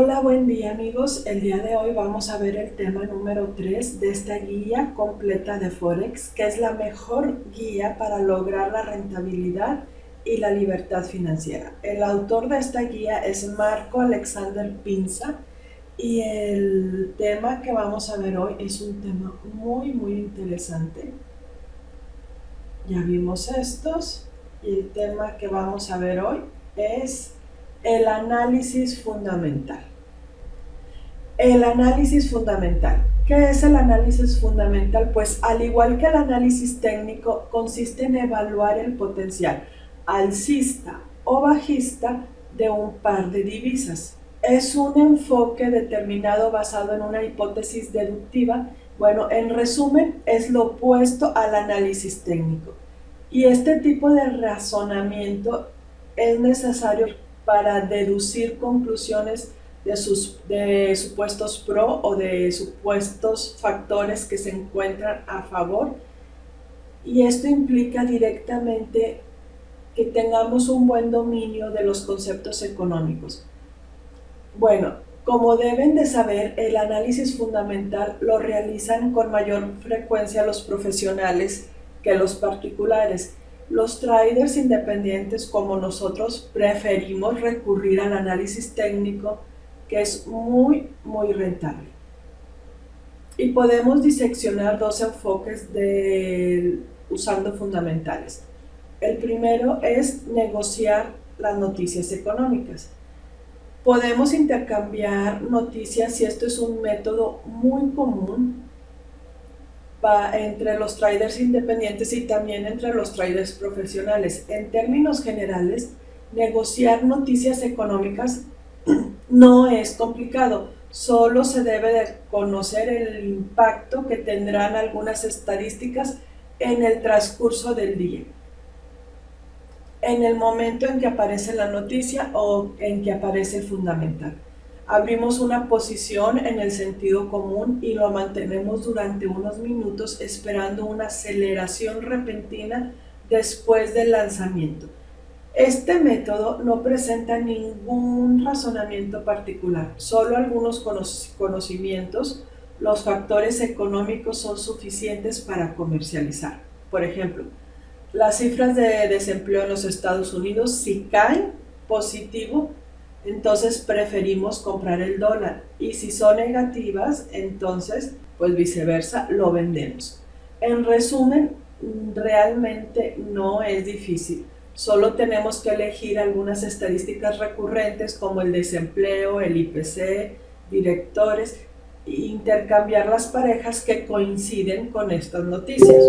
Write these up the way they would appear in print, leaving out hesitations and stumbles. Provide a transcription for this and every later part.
Hola, buen día amigos. El día de hoy vamos a ver el tema número 3 de esta guía completa de Forex, que es la mejor guía para lograr la rentabilidad y la libertad financiera. El autor de esta guía es Marco Alexander Pinza y el tema que vamos a ver hoy es un tema muy interesante. Ya vimos estos y el tema que vamos a ver hoy es el análisis fundamental. El análisis fundamental. ¿Qué es el análisis fundamental? Pues al igual que el análisis técnico, consiste en evaluar el potencial alcista o bajista de un par de divisas. Es un enfoque determinado basado en una hipótesis deductiva. Bueno, en resumen, es lo opuesto al análisis técnico. Y este tipo de razonamiento es necesario para deducir conclusiones de supuestos pro o de supuestos factores que se encuentran a favor, y esto implica directamente que tengamos un buen dominio de los conceptos económicos. Bueno, como deben de saber, el análisis fundamental lo realizan con mayor frecuencia los profesionales que los particulares. Los traders independientes como nosotros preferimos recurrir al análisis técnico, que es muy rentable. Y podemos diseccionar dos enfoques usando fundamentales. El primero es negociar las noticias económicas. Podemos intercambiar noticias y esto es un método muy común entre los traders independientes y también entre los traders profesionales. En términos generales, negociar noticias económicas no es complicado, solo se debe de conocer el impacto que tendrán algunas estadísticas en el transcurso del día, en el momento en que aparece la noticia o en que aparece el fundamental. Abrimos una posición en el sentido común y lo mantenemos durante unos minutos esperando una aceleración repentina después del lanzamiento. Este método no presenta ningún razonamiento particular, solo algunos conocimientos. Los factores económicos son suficientes para comercializar. Por ejemplo, las cifras de desempleo en los Estados Unidos, si caen positivo, entonces preferimos comprar el dólar, y si son negativas, entonces pues viceversa, lo vendemos. En resumen, realmente no es difícil. Solo tenemos que elegir algunas estadísticas recurrentes como el desempleo, el IPC, directores, e intercambiar las parejas que coinciden con estas noticias.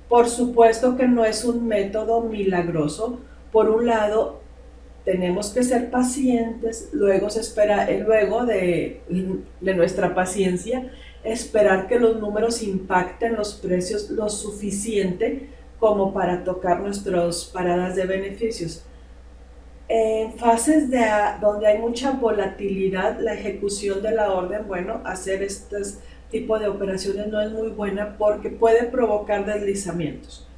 Por supuesto que no es un método milagroso. Por un lado, tenemos que ser pacientes, luego de nuestra paciencia, esperar que los números impacten los precios lo suficiente como para tocar nuestras paradas de beneficios. En fases donde hay mucha volatilidad, la ejecución de la orden, hacer este tipo de operaciones no es muy buena porque puede provocar deslizamientos.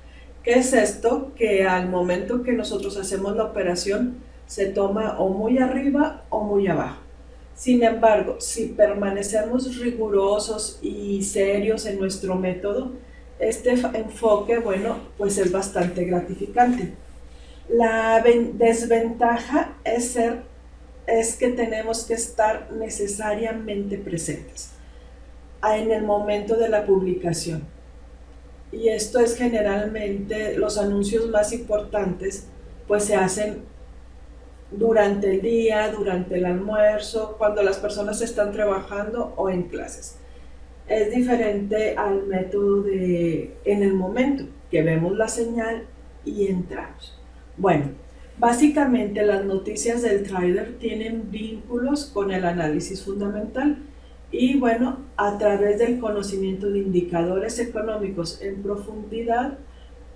¿Qué es esto? Que al momento que nosotros hacemos la operación se toma o muy arriba o muy abajo. Sin embargo, si permanecemos rigurosos y serios en nuestro método, este enfoque, pues es bastante gratificante. La desventaja es que tenemos que estar necesariamente presentes en el momento de la publicación. Y esto es generalmente los anuncios más importantes, pues se hacen durante el día, durante el almuerzo, cuando las personas están trabajando o en clases. Es diferente al método en el momento que vemos la señal y entramos. Básicamente las noticias del trader tienen vínculos con el análisis fundamental y a través del conocimiento de indicadores económicos en profundidad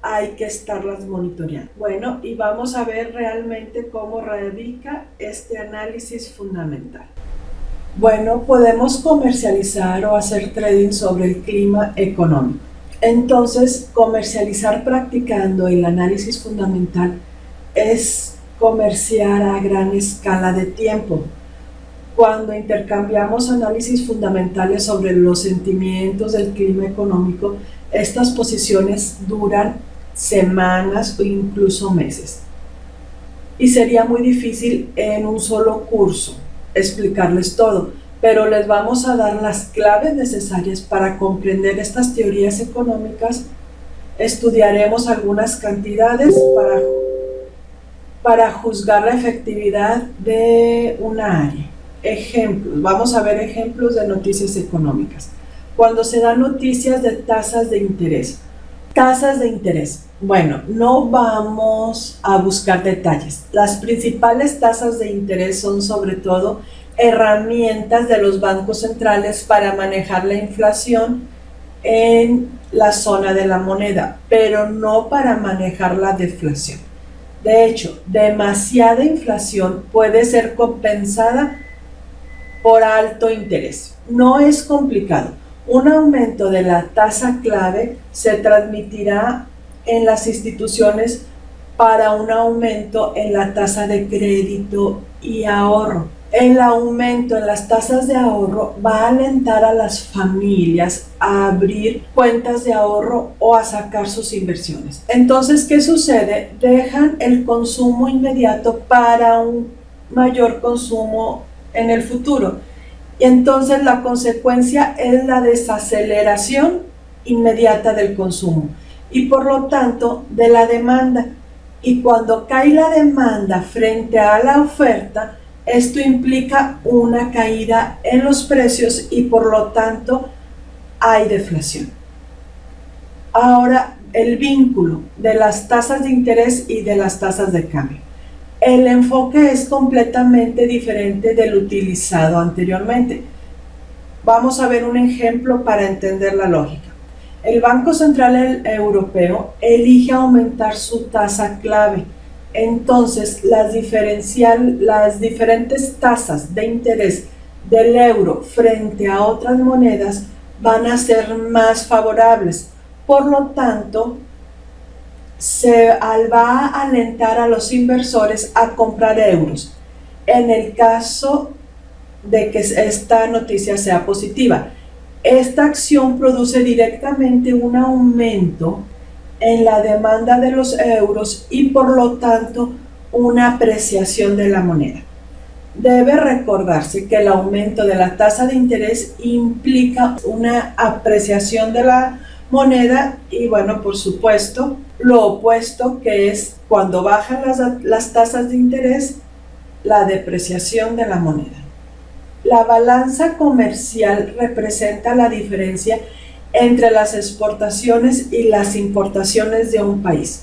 hay que estarlas monitoreando. Y vamos a ver realmente cómo radica este análisis fundamental. Podemos comercializar o hacer trading sobre el clima económico. Entonces, comercializar practicando el análisis fundamental es comerciar a gran escala de tiempo. Cuando intercambiamos análisis fundamentales sobre los sentimientos del clima económico, estas posiciones duran semanas o incluso meses. Y sería muy difícil en un solo curso explicarles todo, pero les vamos a dar las claves necesarias para comprender estas teorías económicas. Estudiaremos algunas cantidades para juzgar la efectividad de una área. Ejemplos, vamos a ver ejemplos de noticias económicas. Cuando se dan noticias de tasas de interés. Tasas de interés. Bueno, no vamos a buscar detalles. Las principales tasas de interés son sobre todo herramientas de los bancos centrales para manejar la inflación en la zona de la moneda, pero no para manejar la deflación. De hecho, demasiada inflación puede ser compensada por alto interés. No es complicado. Un aumento de la tasa clave se transmitirá en las instituciones para un aumento en la tasa de crédito y ahorro. El aumento en las tasas de ahorro va a alentar a las familias a abrir cuentas de ahorro o a sacar sus inversiones. Entonces, ¿qué sucede? Dejan el consumo inmediato para un mayor consumo en el futuro. Y entonces la consecuencia es la desaceleración inmediata del consumo y por lo tanto de la demanda. Y cuando cae la demanda frente a la oferta, esto implica una caída en los precios y por lo tanto hay deflación. Ahora, el vínculo de las tasas de interés y de las tasas de cambio. El enfoque es completamente diferente del utilizado anteriormente. Vamos a ver un ejemplo para entender la lógica. El Banco Central Europeo elige aumentar su tasa clave. Entonces, las diferentes tasas de interés del euro frente a otras monedas van a ser más favorables. Por lo tanto, va a alentar a los inversores a comprar euros, en el caso de que esta noticia sea positiva. Esta acción produce directamente un aumento en la demanda de los euros y por lo tanto una apreciación de la moneda. Debe recordarse que el aumento de la tasa de interés implica una apreciación de la moneda y bueno, por supuesto, lo opuesto que es cuando bajan las tasas de interés, la depreciación de la moneda. La balanza comercial representa la diferencia entre las exportaciones y las importaciones de un país.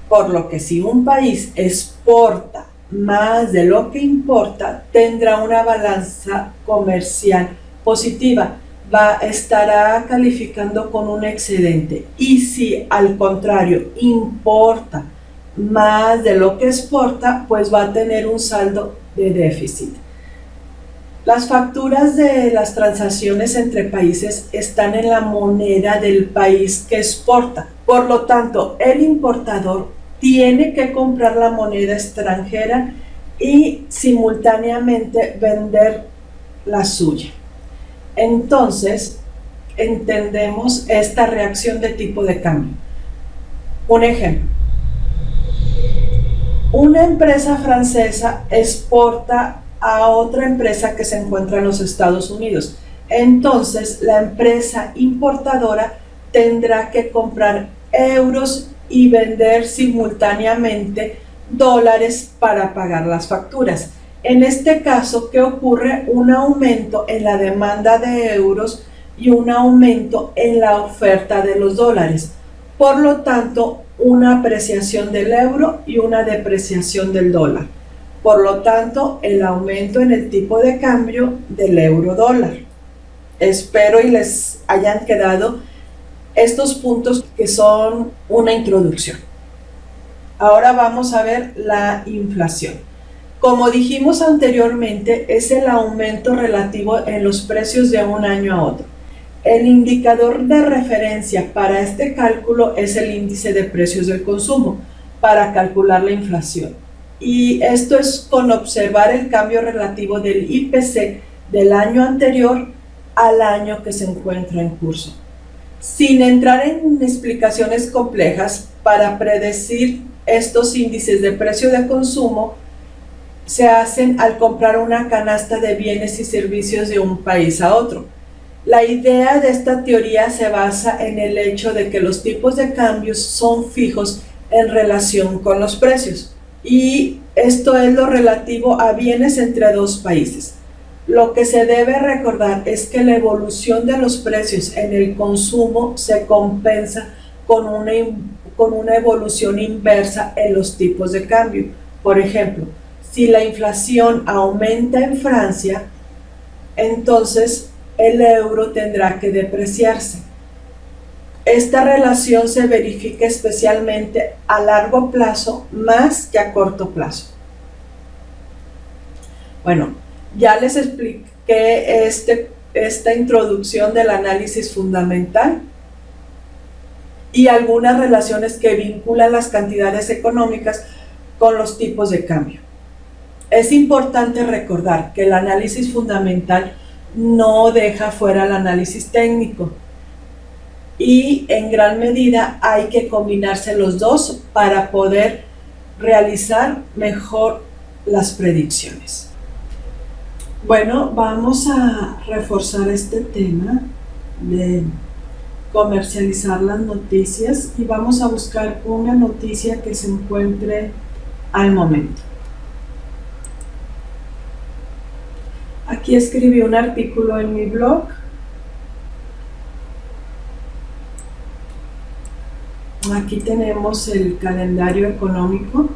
Por lo que si un país exporta más de lo que importa, tendrá una balanza comercial positiva. Estará calificando con un excedente. Y si al contrario importa más de lo que exporta, pues va a tener un saldo de déficit. Las facturas de las transacciones entre países están en la moneda del país que exporta. Por lo tanto, el importador tiene que comprar la moneda extranjera y simultáneamente vender la suya. Entonces, entendemos esta reacción de tipo de cambio. Un ejemplo. Una empresa francesa exporta a otra empresa que se encuentra en los Estados Unidos. Entonces, la empresa importadora tendrá que comprar euros y vender simultáneamente dólares para pagar las facturas. En este caso, ¿qué ocurre? Un aumento en la demanda de euros y un aumento en la oferta de los dólares. Por lo tanto, una apreciación del euro y una depreciación del dólar. Por lo tanto, el aumento en el tipo de cambio del euro-dólar. Espero y les hayan quedado estos puntos que son una introducción. Ahora vamos a ver la inflación. Como dijimos anteriormente, es el aumento relativo en los precios de un año a otro. El indicador de referencia para este cálculo es el índice de precios del consumo para calcular la inflación. y esto es con observar el cambio relativo del IPC del año anterior al año que se encuentra en curso. Sin entrar en explicaciones complejas, para predecir estos índices de precio de consumo se hacen al comprar una canasta de bienes y servicios de un país a otro. La idea de esta teoría se basa en el hecho de que los tipos de cambios son fijos en relación con los precios, y esto es lo relativo a bienes entre dos países. Lo que se debe recordar es que la evolución de los precios en el consumo se compensa con una evolución inversa en los tipos de cambio. Por ejemplo, si la inflación aumenta en Francia, entonces el euro tendrá que depreciarse. Esta relación se verifica especialmente a largo plazo más que a corto plazo. Bueno, ya les expliqué esta introducción del análisis fundamental y algunas relaciones que vinculan las cantidades económicas con los tipos de cambio. Es importante recordar que el análisis fundamental no deja fuera el análisis técnico, y en gran medida hay que combinarse los dos para poder realizar mejor las predicciones. Bueno, vamos a reforzar este tema de comercializar las noticias y vamos a buscar una noticia que se encuentre al momento. Aquí escribí un artículo en mi blog. Aquí tenemos el calendario económico.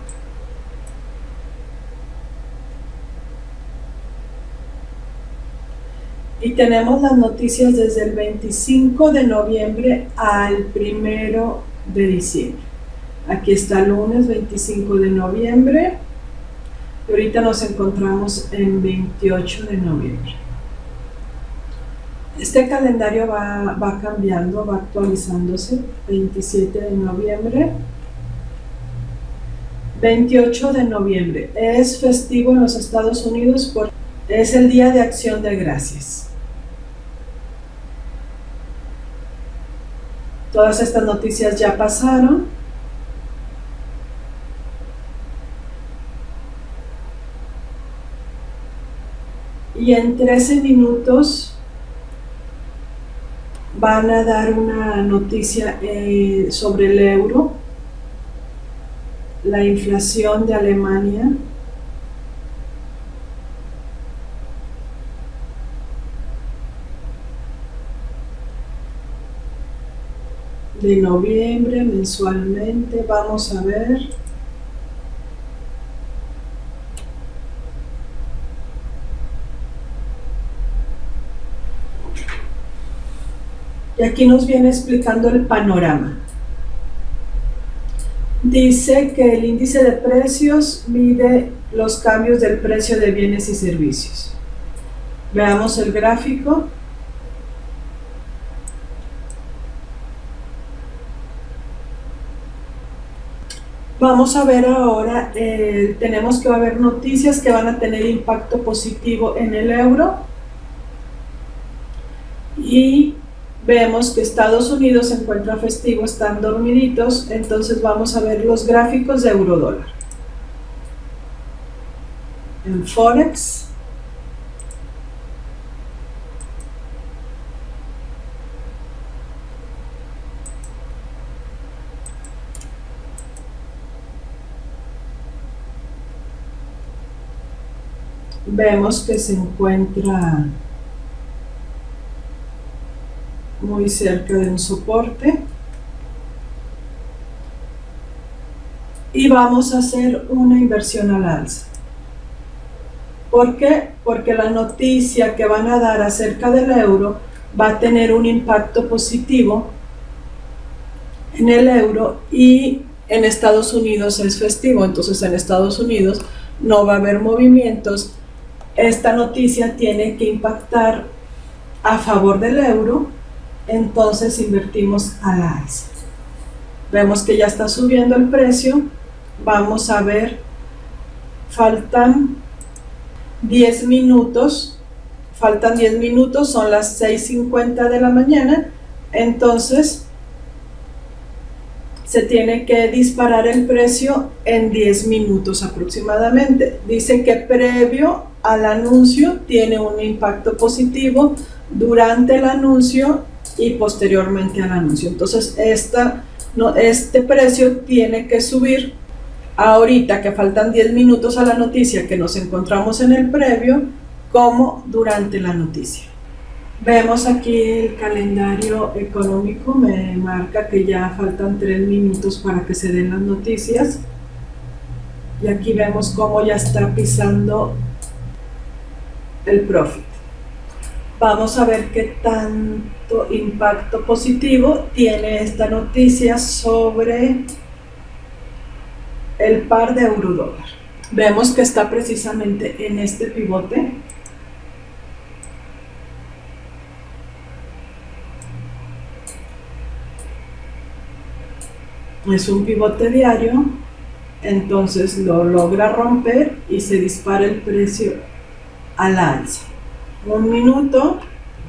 Y tenemos las noticias desde el 25 de noviembre al 1 de diciembre. Aquí está el lunes 25 de noviembre. Y ahorita nos encontramos en 28 de noviembre. Este calendario va cambiando, va actualizándose. 27 de noviembre. 28 de noviembre. Es festivo en los Estados Unidos porque es el Día de Acción de Gracias. Todas estas noticias ya pasaron. Y en 13 minutos van a dar una noticia sobre el euro, la inflación de Alemania, de noviembre mensualmente. Vamos a ver. Y aquí nos viene explicando el panorama. Dice que el índice de precios mide los cambios del precio de bienes y servicios. Veamos el gráfico. Vamos a ver ahora, tenemos que haber noticias que van a tener impacto positivo en el euro. Y vemos que Estados Unidos se encuentra festivo, están dormiditos, entonces vamos a ver los gráficos de euro-dólar. En Forex. Vemos que se encuentra muy cerca de un soporte y vamos a hacer una inversión al alza. ¿Por qué? Porque la noticia que van a dar acerca del euro va a tener un impacto positivo en el euro, y en Estados Unidos es festivo, entonces en Estados Unidos no va a haber movimientos. Esta noticia tiene que impactar a favor del euro, entonces invertimos a la alza. Vemos que ya está subiendo el precio. Vamos a ver faltan 10 minutos, son las 6:50 de la mañana, entonces se tiene que disparar el precio en 10 minutos aproximadamente. Dice que previo al anuncio tiene un impacto positivo, durante el anuncio y posteriormente al anuncio. Entonces este precio tiene que subir ahorita que faltan 10 minutos a la noticia, que nos encontramos en el previo, como durante la noticia. Vemos aquí el calendario económico, me marca que ya faltan 3 minutos para que se den las noticias. Y aquí vemos cómo ya está pisando el profit. Vamos a ver qué tanto impacto positivo tiene esta noticia sobre el par de euro-dólar. Vemos que está precisamente en este pivote. Es un pivote diario, entonces lo logra romper y se dispara el precio a la alza. 1 minuto,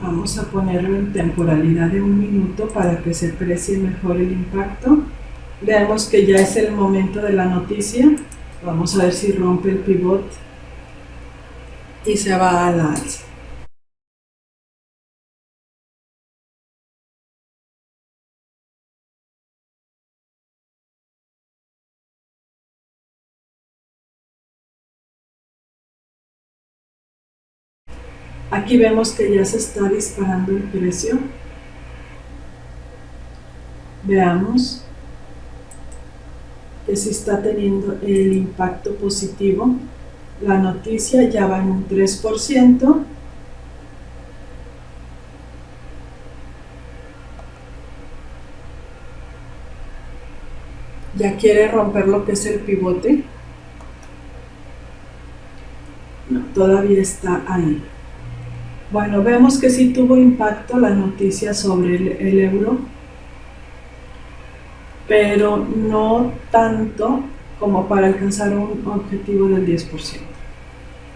vamos a ponerlo en temporalidad de 1 minuto para que se aprecie mejor el impacto. Veamos que ya es el momento de la noticia. Vamos a ver si rompe el pivot y se va a la alza. Aquí vemos que ya se está disparando el precio. Veamos que sí está teniendo el impacto positivo. La noticia ya va en un 3%. Ya quiere romper lo que es el pivote. No, todavía está ahí. Bueno, vemos que sí tuvo impacto la noticia sobre el euro, pero no tanto como para alcanzar un objetivo del 10%.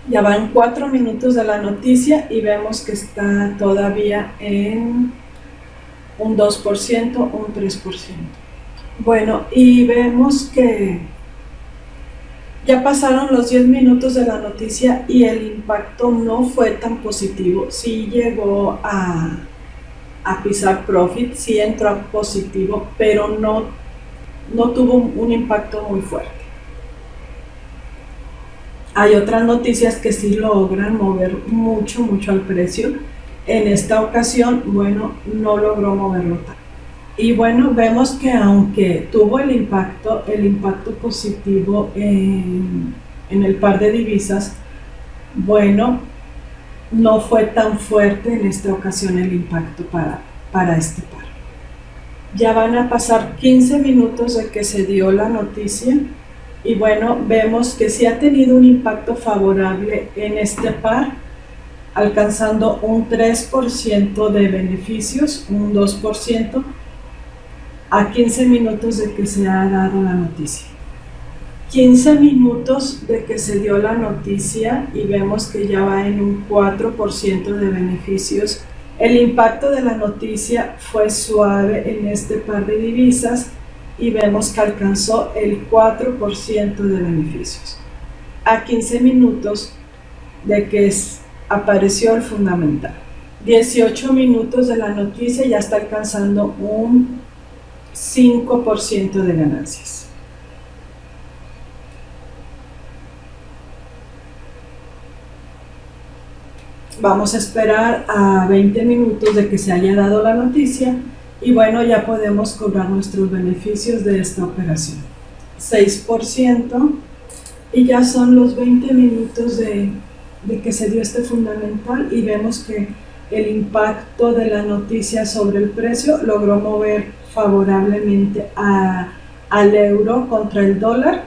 Ya van 4 minutos de la noticia y vemos que está todavía en un 2%, un 3%. Bueno, y vemos que ya pasaron los 10 minutos de la noticia y el impacto no fue tan positivo. Sí llegó a pisar profit, sí entró a positivo, pero no tuvo un impacto muy fuerte. Hay otras noticias que sí logran mover mucho al precio. En esta ocasión, bueno, no logró moverlo tanto. Y bueno, vemos que aunque tuvo el impacto positivo en el par de divisas, bueno, no fue tan fuerte en esta ocasión el impacto para este par. Ya van a pasar 15 minutos de que se dio la noticia y bueno, vemos que sí ha tenido un impacto favorable en este par, alcanzando un 3% de beneficios, un 2%, a 15 minutos de que se ha dado la noticia. 15 minutos de que se dio la noticia y vemos que ya va en un 4% de beneficios. El impacto de la noticia fue suave en este par de divisas y vemos que alcanzó el 4% de beneficios. A 15 minutos de que apareció el fundamental. 18 minutos de la noticia ya está alcanzando un 5% de ganancias. Vamos a esperar a 20 minutos de que se haya dado la noticia y bueno, ya podemos cobrar nuestros beneficios de esta operación. 6% y ya son los 20 minutos de que se dio este fundamental y vemos que el impacto de la noticia sobre el precio logró mover favorablemente al euro contra el dólar,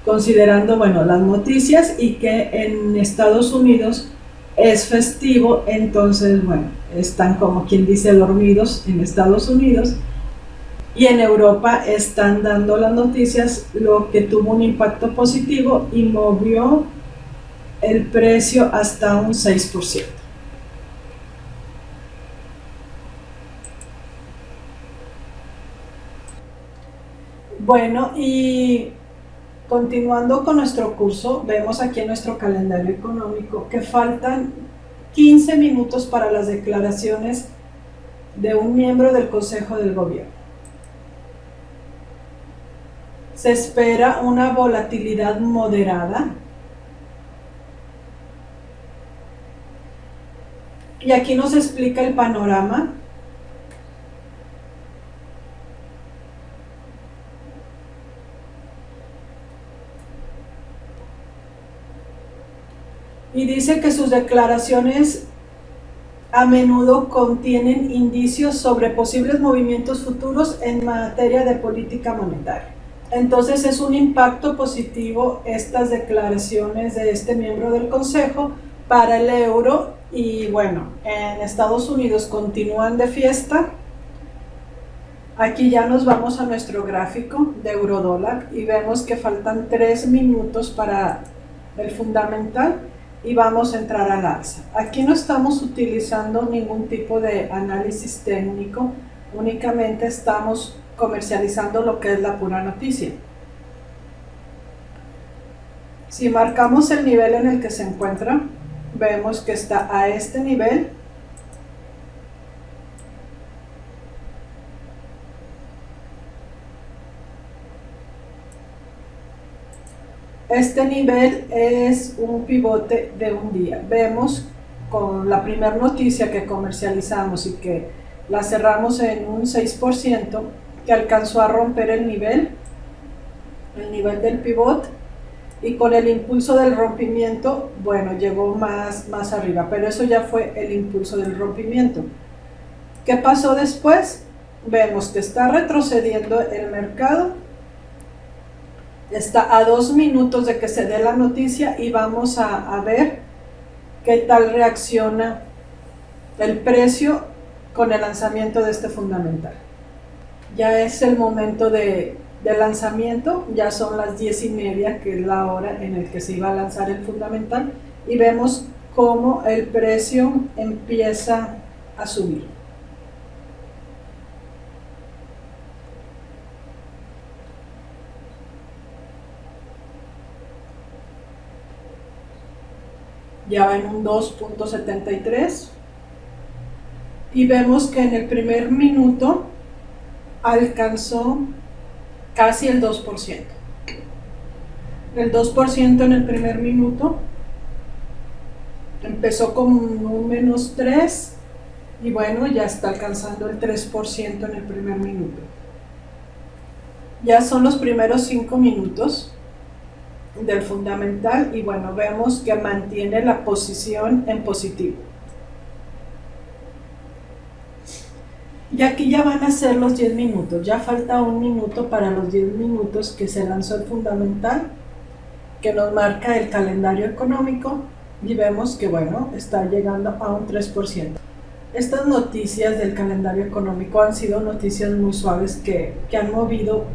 considerando bueno las noticias y que en Estados Unidos es festivo, entonces bueno, están como quien dice dormidos en Estados Unidos Y en Europa están dando las noticias, lo que tuvo un impacto positivo y movió el precio hasta un 6%. Bueno, y continuando con nuestro curso, vemos aquí en nuestro calendario económico que faltan 15 minutos para las declaraciones de un miembro del Consejo del Gobierno. Se espera una volatilidad moderada. Y aquí nos explica el panorama. Y dice que sus declaraciones a menudo contienen indicios sobre posibles movimientos futuros en materia de política monetaria. Entonces es un impacto positivo estas declaraciones de este miembro del Consejo para el euro. Y bueno, en Estados Unidos continúan de fiesta. Aquí ya nos vamos a nuestro gráfico de eurodólar y vemos que faltan 3 minutos para el fundamental y vamos a entrar al alza. Aquí no estamos utilizando ningún tipo de análisis técnico, únicamente estamos comercializando lo que es la pura noticia. Si marcamos el nivel en el que se encuentra, vemos que está a este nivel. Este nivel es un pivote de un día. Vemos con la primera noticia que comercializamos y que la cerramos en un 6%, que alcanzó a romper el nivel del pivot, y con el impulso del rompimiento, bueno, llegó más arriba, pero eso ya fue el impulso del rompimiento. ¿Qué pasó después? Vemos que está retrocediendo el mercado. Está a 2 minutos de que se dé la noticia y vamos a ver qué tal reacciona el precio con el lanzamiento de este fundamental. Ya es el momento de lanzamiento, ya son las 10:30, que es la hora en la que se iba a lanzar el fundamental, y vemos cómo el precio empieza a subir. Ya va en un 2.73 y vemos que en el primer minuto alcanzó casi el 2%. El 2% en el primer minuto empezó con un -3 y bueno, ya está alcanzando el 3% en el primer minuto. Ya son los primeros 5 minutos del fundamental y bueno, vemos que mantiene la posición en positivo. Y aquí ya van a ser los 10 minutos, ya falta 1 minuto para los 10 minutos que se lanzó el fundamental, que nos marca el calendario económico, y vemos que bueno, está llegando a un 3%. Estas noticias del calendario económico han sido noticias muy suaves que han movido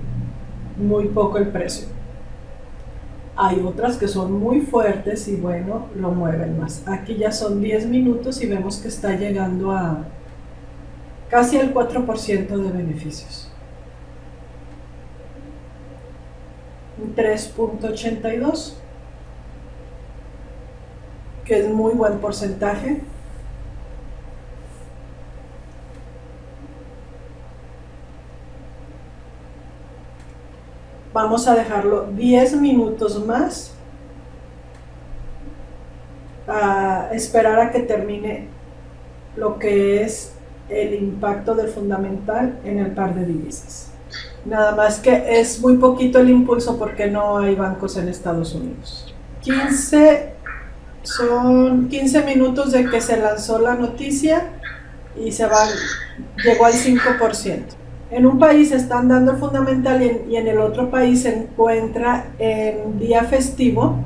muy poco el precio. Hay otras que son muy fuertes y bueno, lo mueven más. Aquí ya son 10 minutos y vemos que está llegando a casi el 4% de beneficios. 3.82, que es muy buen porcentaje. Vamos a dejarlo 10 minutos más, a esperar a que termine lo que es el impacto del fundamental en el par de divisas. Nada más que es muy poquito el impulso porque no hay bancos en Estados Unidos. Son 15 minutos de que se lanzó la noticia y llegó al 5%. En un país están dando el fundamental y en el otro país se encuentra en día festivo,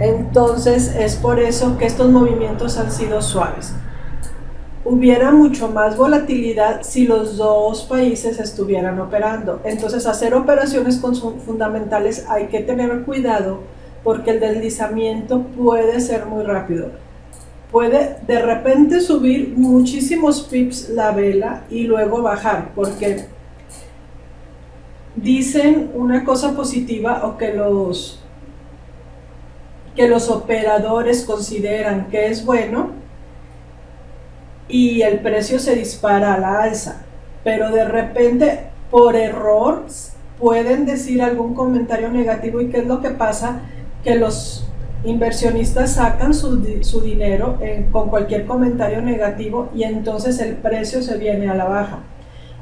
entonces es por eso que estos movimientos han sido suaves. hubiera mucho más volatilidad si los dos países estuvieran operando. Entonces, hacer operaciones con fundamentales hay que tener cuidado porque el deslizamiento puede ser muy rápido. Puede de repente subir muchísimos pips la vela y luego bajar, porque dicen una cosa positiva o que los operadores consideran que es bueno y el precio se dispara a la alza, pero de repente por error pueden decir algún comentario negativo. ¿Y qué es lo que pasa? Que los inversionistas sacan su dinero con cualquier comentario negativo y entonces el precio se viene a la baja.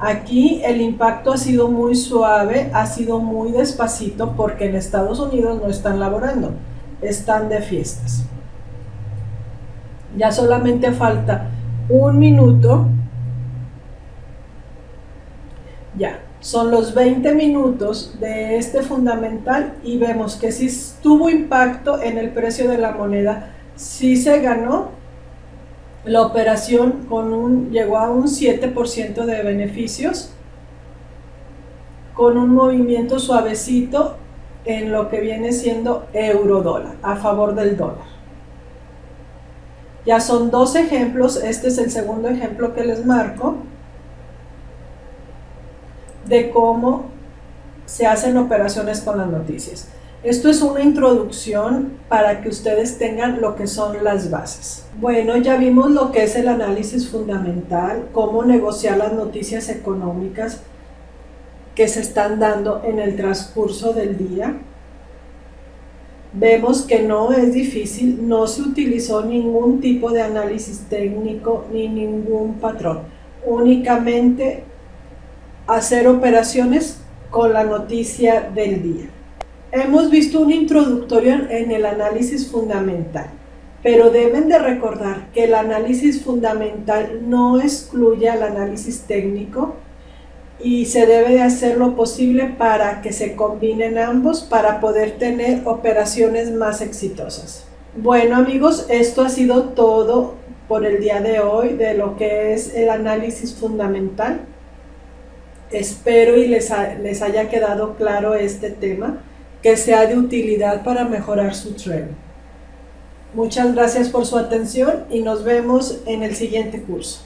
Aquí el impacto ha sido muy suave, ha sido muy despacito porque en Estados Unidos no están laborando, están de fiestas. Ya solamente falta un minuto. Ya, son los 20 minutos de este fundamental y vemos que sí tuvo impacto en el precio de la moneda, sí se ganó la operación llegó a un 7% de beneficios con un movimiento suavecito en lo que viene siendo euro-dólar, a favor del dólar. Ya son dos ejemplos, este es el segundo ejemplo que les marco de cómo se hacen operaciones con las noticias. Esto es una introducción para que ustedes tengan lo que son las bases. Bueno, ya vimos lo que es el análisis fundamental, cómo negociar las noticias económicas que se están dando en el transcurso del día. Vemos que no es difícil, no se utilizó ningún tipo de análisis técnico ni ningún patrón, únicamente hacer operaciones con la noticia del día. Hemos visto un introductorio en el análisis fundamental, pero deben de recordar que el análisis fundamental no excluye al análisis técnico y se debe de hacer lo posible para que se combinen ambos para poder tener operaciones más exitosas. Bueno amigos, esto ha sido todo por el día de hoy de lo que es el análisis fundamental. Espero y les haya quedado claro este tema, que sea de utilidad para mejorar su trading. Muchas gracias por su atención y nos vemos en el siguiente curso.